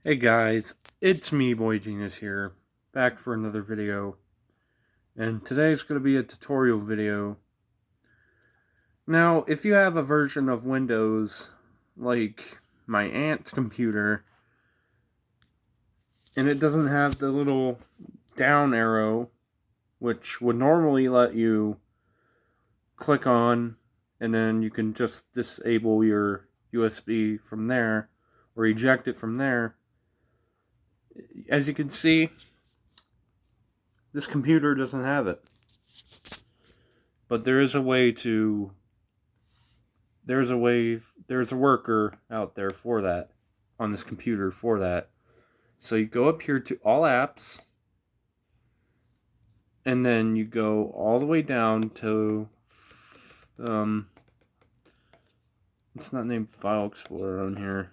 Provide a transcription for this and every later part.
Hey guys, it's me, Boy Genius here, back for another video, and today's going to be a tutorial video. Now, if you have a version of Windows, like my aunt's computer, and it doesn't have the little down arrow, which would normally let you click on, and then you can just disable your USB from there, or eject it from there. As you can see, this computer doesn't have it. But there's a worker out there for that, on this computer for that. So you go up here to all apps, and then you go all the way down to, it's not named File Explorer on here.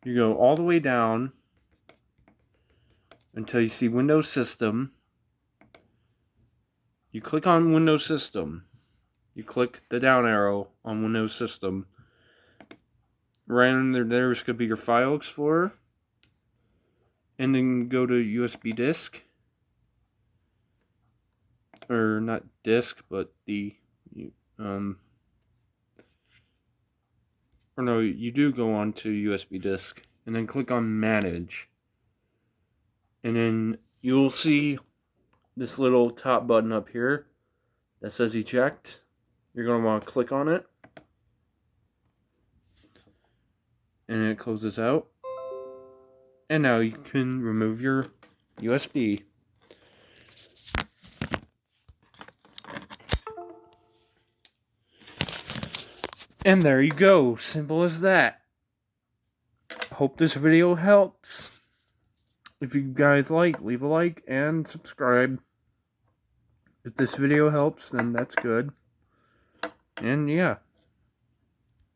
You go all the way down until you see Windows System. You click on Windows System. You click the down arrow on Windows System. Right under there's going to be your File Explorer. And then go to USB disk. Or not disk, but or no, you do go on to USB disk. And then click on Manage. And then you'll see this little top button up here that says Eject. You're going to want to click on it. And it closes out. And now you can remove your USB. And there you go. Simple as that. Hope this video helps. If you guys leave a like and subscribe. If this video helps, then that's good. And yeah.